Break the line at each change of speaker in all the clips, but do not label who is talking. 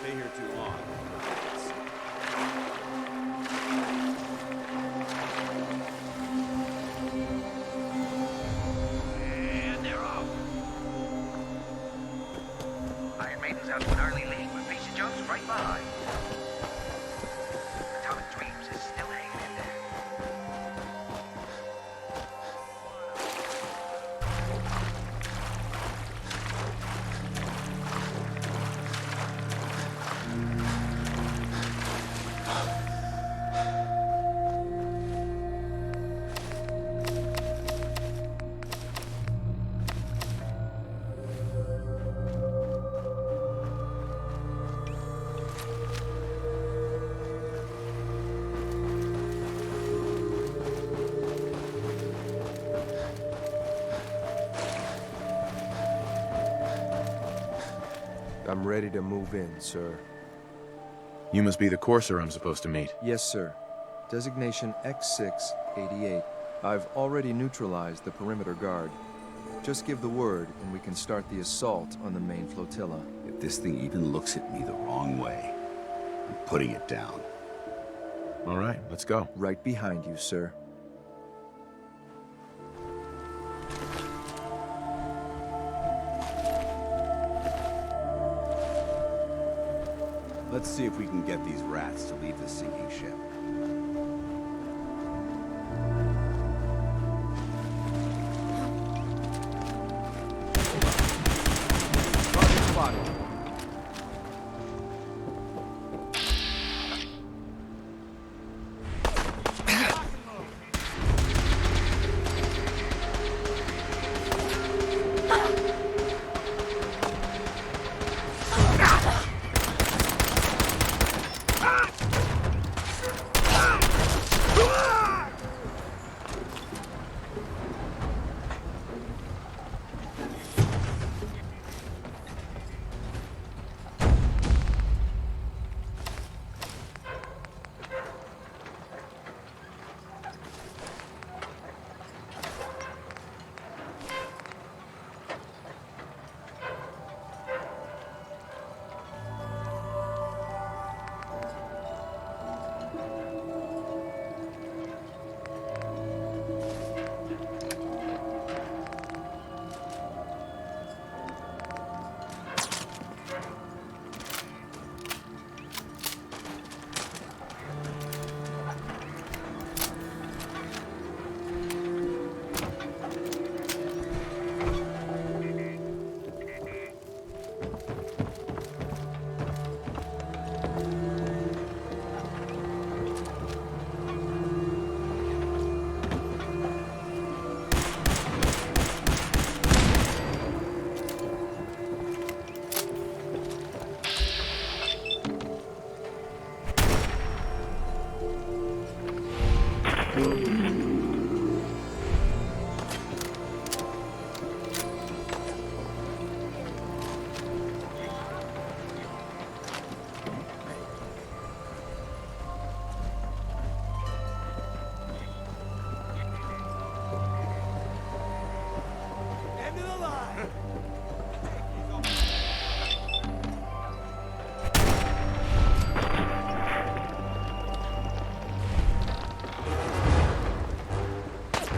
stay here too long.
And they're off. Iron Maiden's out to an early lead with Beast Jumps right behind. Atomic Dreams is still hanging in there.
I'm ready to move in, sir.
You must be the courser I'm supposed to meet.
Yes, sir. Designation X688. I've already neutralized the perimeter guard. Just give the word, and we can start the assault on the main flotilla.
If this thing even looks at me the wrong way, I'm putting it down.
All right, let's go.
Right behind you, sir.
Let's see if we can get these rats to leave the sinking ship.
Target spotted.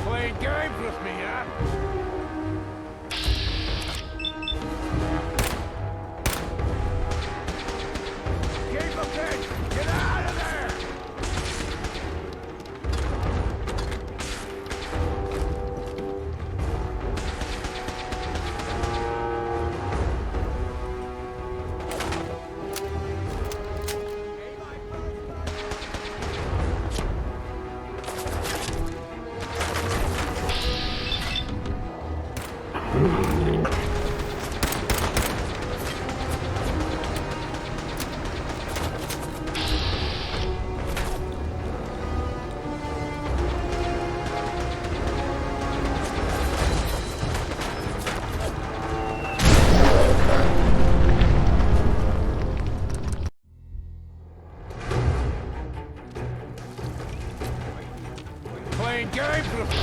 Playing games with me, huh? Keep them dead! Get out of there! Playing games with me.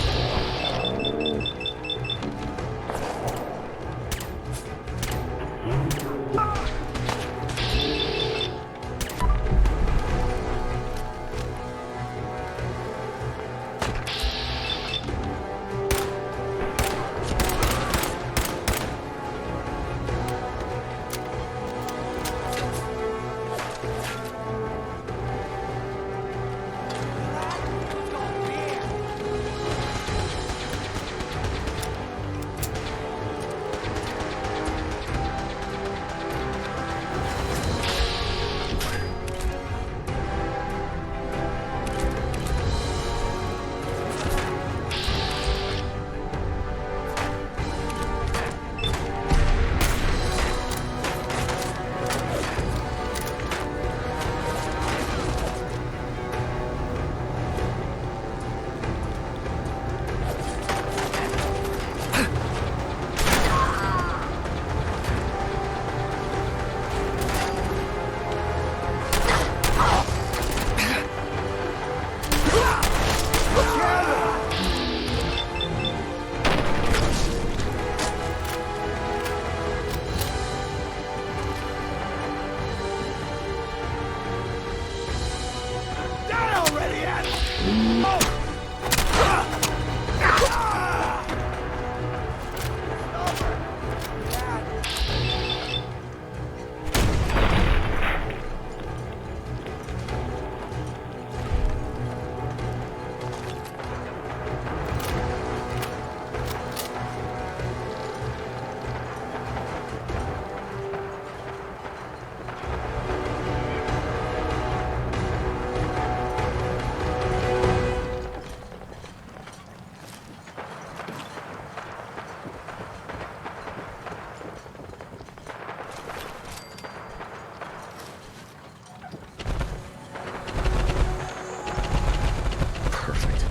Perfect.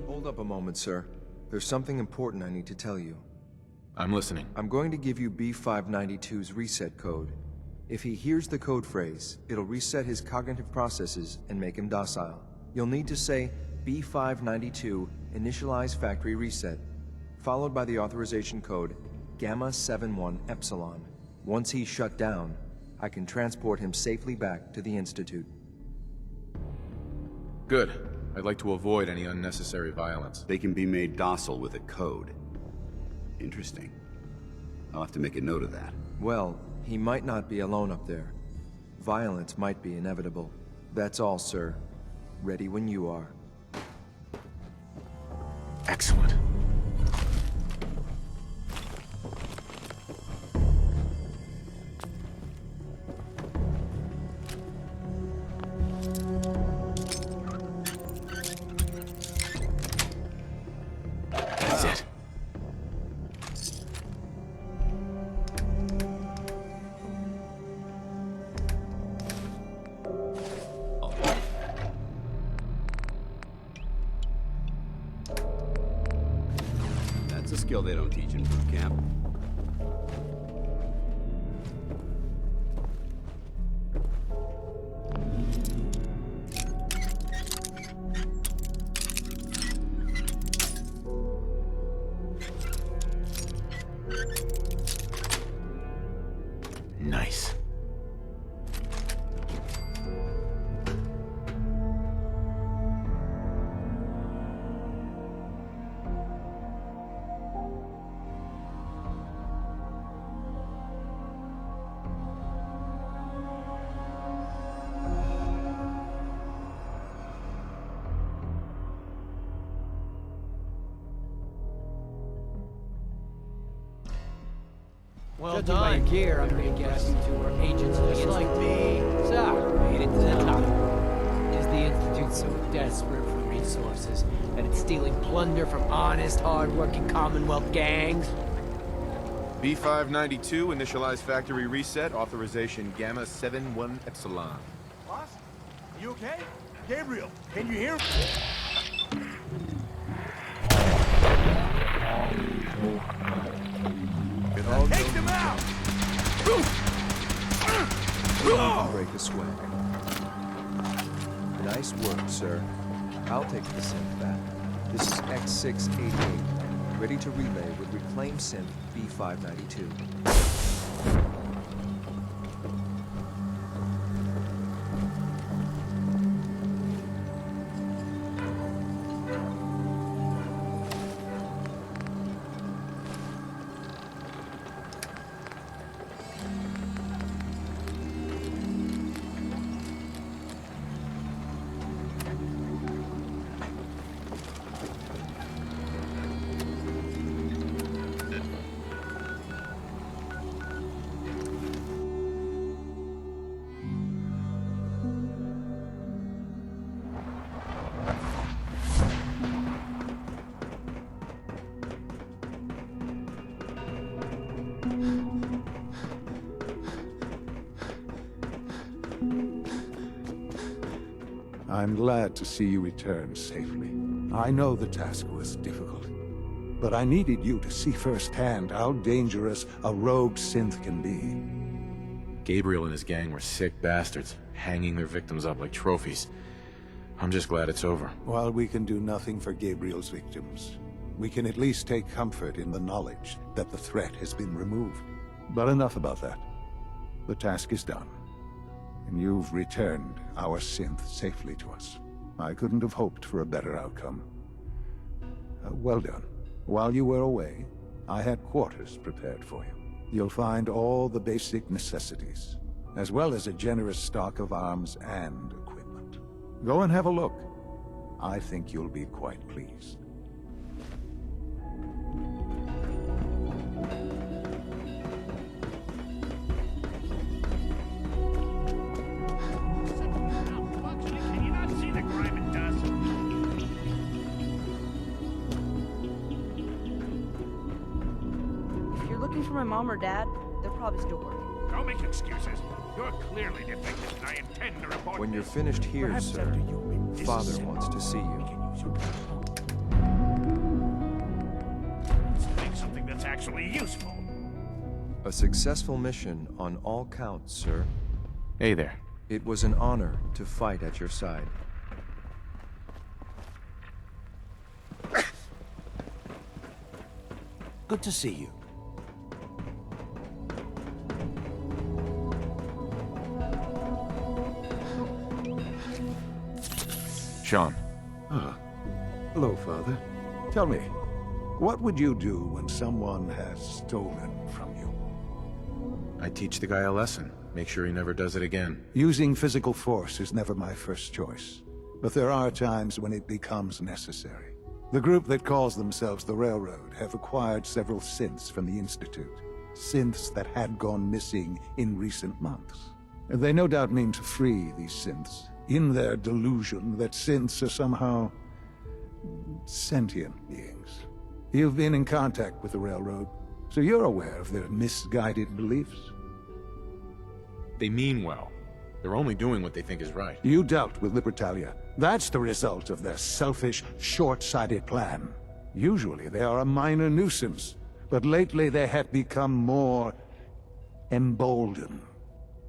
Hold up a moment, sir. There's something important I need to tell you.
I'm listening.
I'm going to give you B592's reset code. If he hears the code phrase, it'll reset his cognitive processes and make him docile. You'll need to say B592 initialize factory reset, followed by the authorization code Gamma 71 Epsilon. Once he's shut down, I can transport him safely back to the Institute.
Good. I'd like to avoid any unnecessary violence.
They can be made docile with a code. Interesting. I'll have to make a note of that.
Well, he might not be alone up there. Violence might be inevitable. That's all, sir. Ready when you are.
Excellent. That's it.
That's a skill they don't teach in boot camp.
Nice.
Well Judging by your gear, I'm gonna guess you two are agents of the Institute. Like me. So, made it to the top. Is the Institute so desperate for resources that it's stealing plunder from honest, hard-working Commonwealth gangs?
B592 initialize factory reset authorization Gamma 71 Epsilon.
Boss? You okay? Gabriel, can you hear me? Take them out!
Break a sweat. Nice work, sir. I'll take the synth back. This is X688, ready to relay with reclaimed synth B592.
I'm glad to see you return safely. I know the task was difficult, but I needed you to see firsthand how dangerous a rogue synth can be.
Gabriel and his gang were sick bastards, hanging their victims up like trophies. I'm just glad it's over.
While we can do nothing for Gabriel's victims, we can at least take comfort in the knowledge that the threat has been removed. But enough about that. The task is done, and you've returned our synth safely to us. I couldn't have hoped for a better outcome. Well done. While you were away, I had quarters prepared for you. You'll find all the basic necessities, as well as a generous stock of arms and equipment. Go and have a look. I think you'll be quite pleased.
Can you not see the grime and dust?
If you're looking for my mom or dad, they're probably still working.
Don't make excuses. You're clearly defective, and I intend to report
When you're
this.
finished here,
Perhaps
sir,
after you win this
Father
civil
wants to
war,
see
we
you.
can use your Let's make something that's actually useful.
A successful mission on all counts, sir.
Hey there.
It was an honor to fight at your side.
Good to see you.
Sean.
Hello, Father. Tell me, what would you do when someone has stolen from you?
I teach the guy a lesson. Make sure he never does it again.
Using physical force is never my first choice, but there are times when it becomes necessary. The group that calls themselves the Railroad have acquired several synths from the Institute. Synths that had gone missing in recent months. They no doubt mean to free these synths, in their delusion that synths are somehow sentient beings. You've been in contact with the Railroad, so you're aware of their misguided beliefs.
They mean well. They're only doing what they think is right.
You dealt with Libertalia. That's the result of their selfish, short-sighted plan. Usually they are a minor nuisance, but lately they have become more emboldened.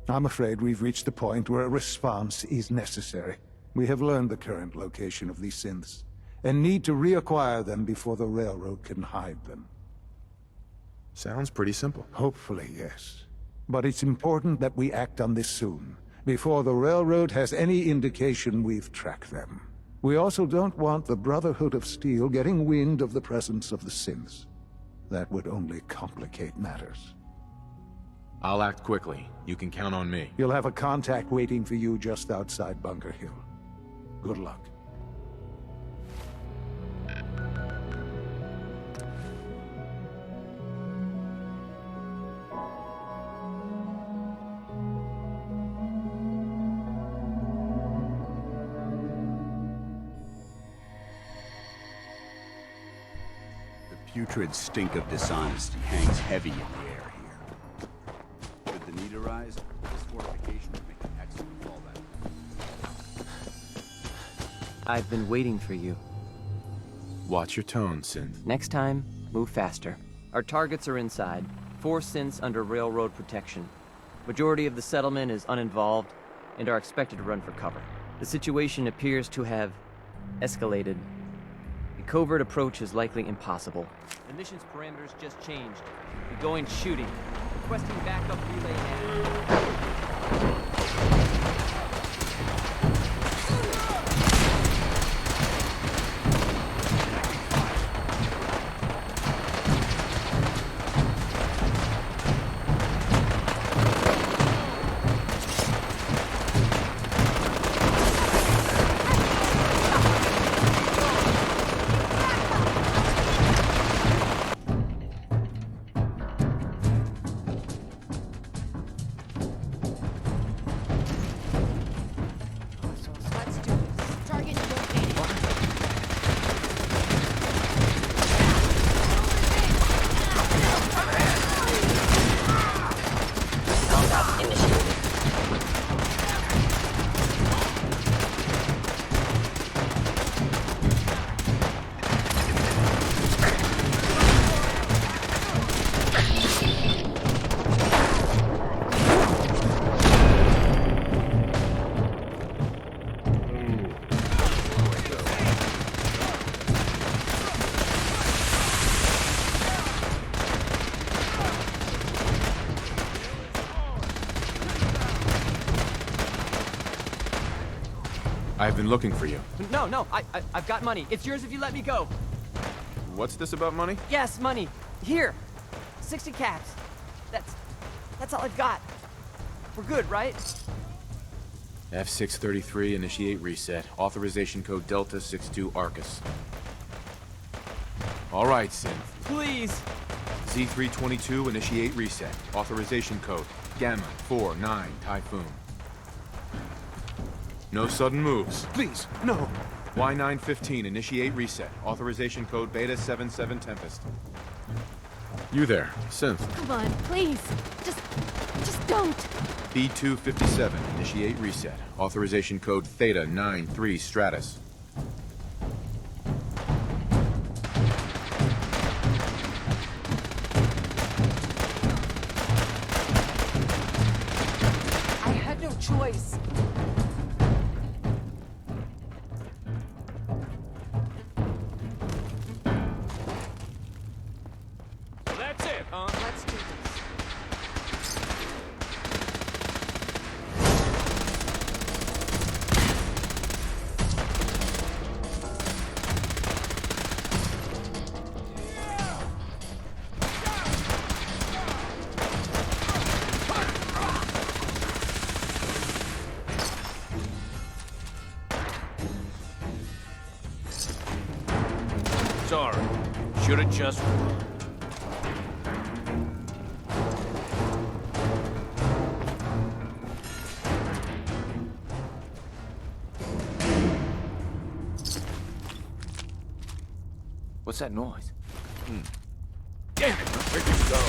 I'm afraid we've reached the point where a response is necessary. We have learned the current location of these synths, and need to reacquire them before the Railroad can hide them.
Sounds pretty simple.
Hopefully, yes. But it's important that we act on this soon, before the Railroad has any indication we've tracked them. We also don't want the Brotherhood of Steel getting wind of the presence of the synths. That would only complicate matters.
I'll act quickly. You can count on me.
You'll have a contact waiting for you just outside Bunker Hill. Good luck.
The putrid stink of dishonesty hangs heavy in the air here. Should the need arise, this fortification would make an excellent fallback.
I've been waiting for you.
Watch your tone, Synth.
Next time, move faster. Our targets are inside. 4 synths under railroad protection. Majority of the settlement is uninvolved and are expected to run for cover. The situation appears to have escalated. A covert approach is likely impossible. The mission's parameters just changed. We go in shooting. Requesting backup relay now.
I've been looking for you.
No, I've got money. It's yours if you let me go.
What's this about money?
Yes, money. Here. 60 caps. That's all I've got. We're good, right?
F633, initiate reset. Authorization code Delta 62 Arcus. All right, Synth.
Please.
Z322, initiate reset. Authorization code Gamma 49 Typhoon. No sudden moves.
Please, no.
Y915, initiate reset. Authorization code Beta 77 Tempest. You there, Synth.
Come on, please. Just don't.
B257, initiate reset. Authorization code Theta 93 Stratus.
I had no choice.
That's it, huh?
Let's do this.
Sorry. Should've just run. What's that noise? Damn it! Where'd you go?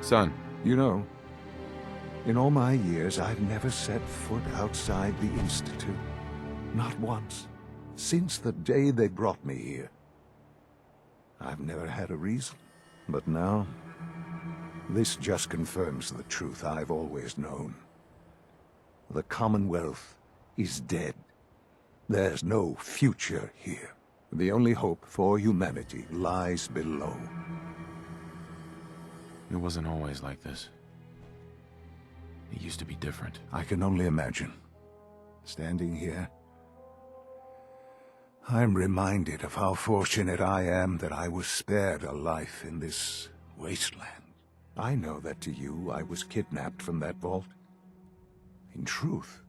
Son,
You know, in all my years, I've never set foot outside the Institute. Not once. Since the day they brought me here. I've never had a reason. But now, this just confirms the truth I've always known. The Commonwealth is dead. There's no future here. The only hope for humanity lies below.
it wasn't always like this. It used to be different.
I can only imagine. Standing here, I'm reminded of how fortunate I am that I was spared a life in this wasteland. I know that to you, I was kidnapped from that vault. In truth,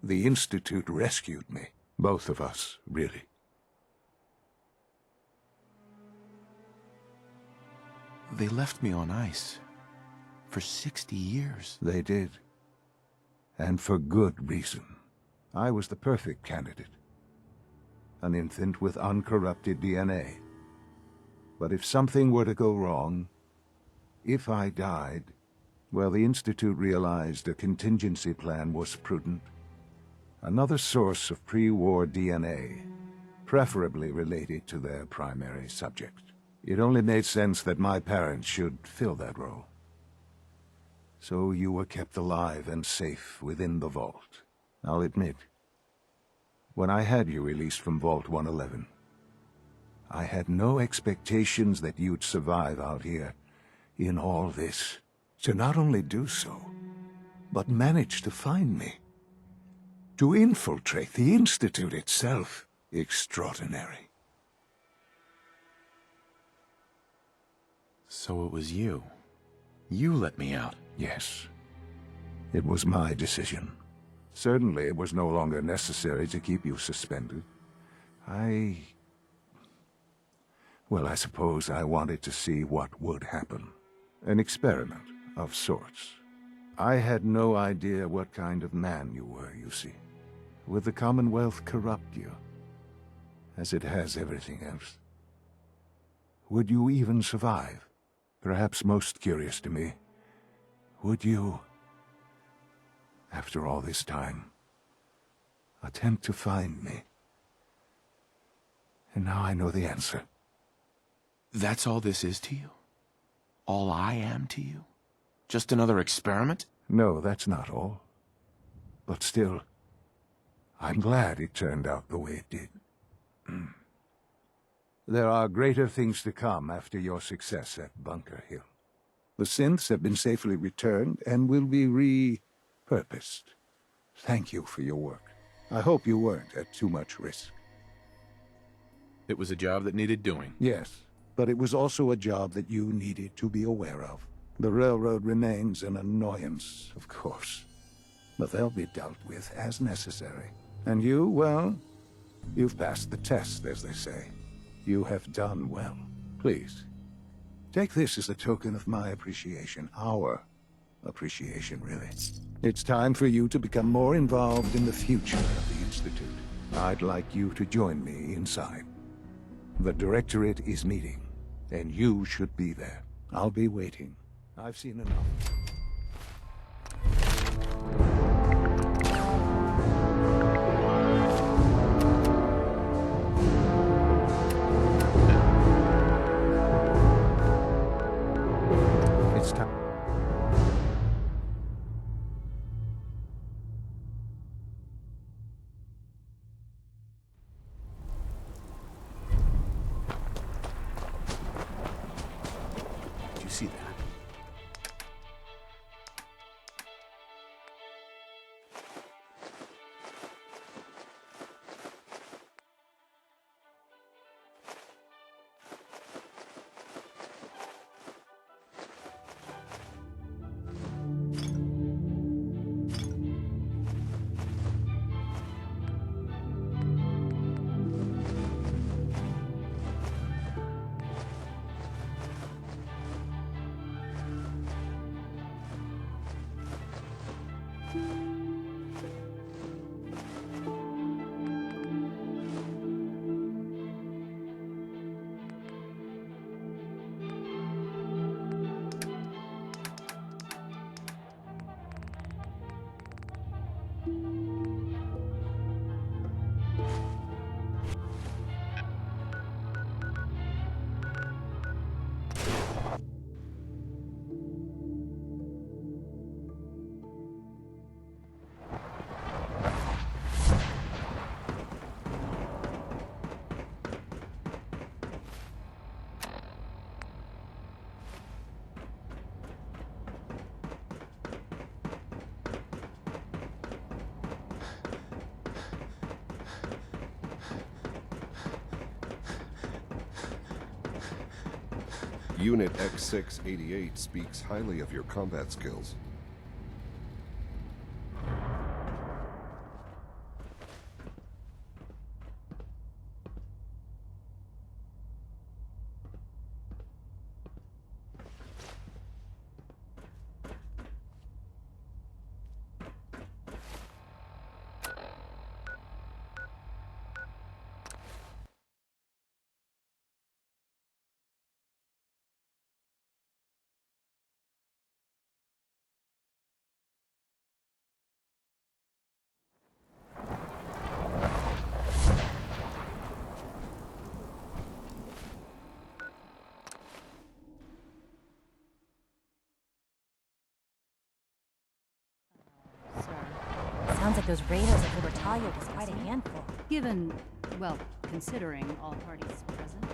the Institute rescued me. Both of us, really.
They left me on ice. For 60 years.
They did. And for good reason. I was the perfect candidate. An infant with uncorrupted DNA. But if something were to go wrong, if I died, well, the Institute realized a contingency plan was prudent. Another source of pre-war DNA, preferably related to their primary subject. It only made sense that my parents should fill that role. So you were kept alive and safe within the vault. I'll admit, when I had you released from Vault 111, I had no expectations that you'd survive out here in all this. To not only do so, but manage to find me. To infiltrate the Institute itself. Extraordinary.
So it was you. You let me out.
Yes. It was my decision. Certainly it was no longer necessary to keep you suspended. Well, I suppose I wanted to see what would happen. An experiment of sorts. I had no idea what kind of man you were, you see. Would the Commonwealth corrupt you? As it has everything else? Would you even survive? Perhaps most curious to me, would you, after all this time, attempt to find me? And now I know the answer.
That's all this is to you? All I am to you? Just another experiment?
No, that's not all. But still, I'm glad it turned out the way it did. There are greater things to come after your success at Bunker Hill. The synths have been safely returned and will be repurposed. Thank you for your work. I hope you weren't at too much risk.
It was a job that needed doing.
Yes, but it was also a job that you needed to be aware of. The railroad remains an annoyance, of course, but they'll be dealt with as necessary. And you, well, you've passed the test, as they say. You have done well. Please, take this as a token of my appreciation. Our appreciation, really. It's time for you to become more involved in the future of the Institute. I'd like you to join me inside. The Directorate is meeting, and you should be there. I'll be waiting. I've seen enough. It's time.
Did you see that?
Unit X688 speaks highly of your combat skills.
Sounds like those raiders at Libertalia was quite a handful.
Given, well, considering all parties present.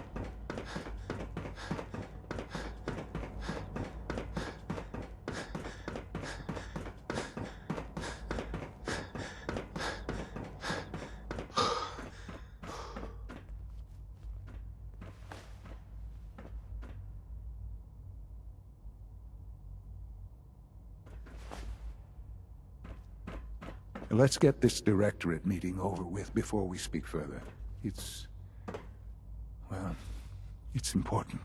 Let's get this directorate meeting over with before we speak further. Well, it's important.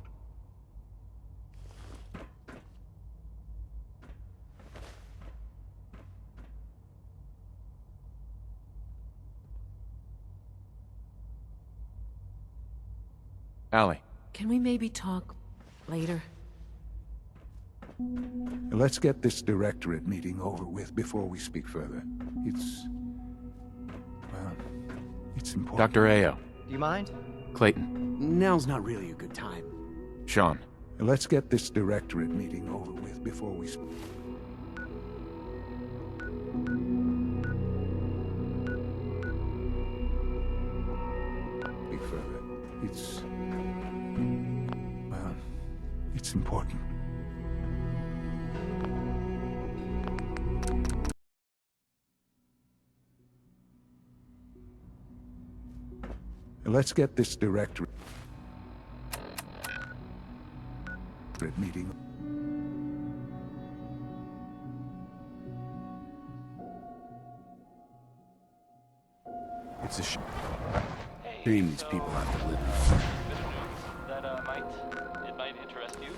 Allie.
Can we maybe talk later?
Let's get this directorate meeting over with before we speak further. Well, it's important.
Dr. Ayo.
Do you mind?
Clayton.
Now's not really a good time.
Sean.
Let's get this directorate meeting over with before we speak further. Well, it's important. Let's get this directorate meeting.
It's a shame these people have to live.
That might interest you.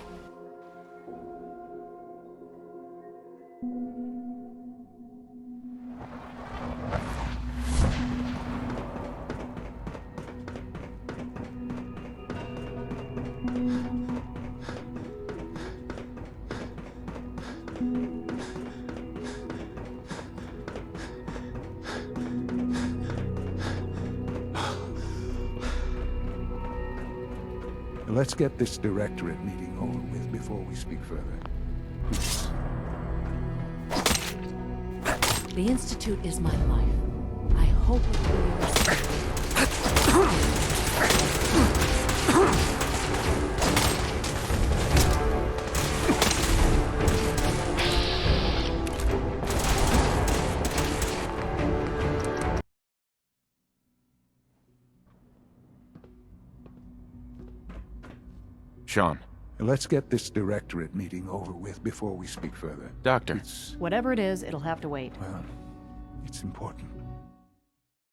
Let's get this directorate meeting over with before we speak further.
The Institute is my life. I hope it
Sean.
Let's get this directorate meeting over with before we speak further.
Doctor.
Whatever it is, it'll have to wait.
Well, it's important.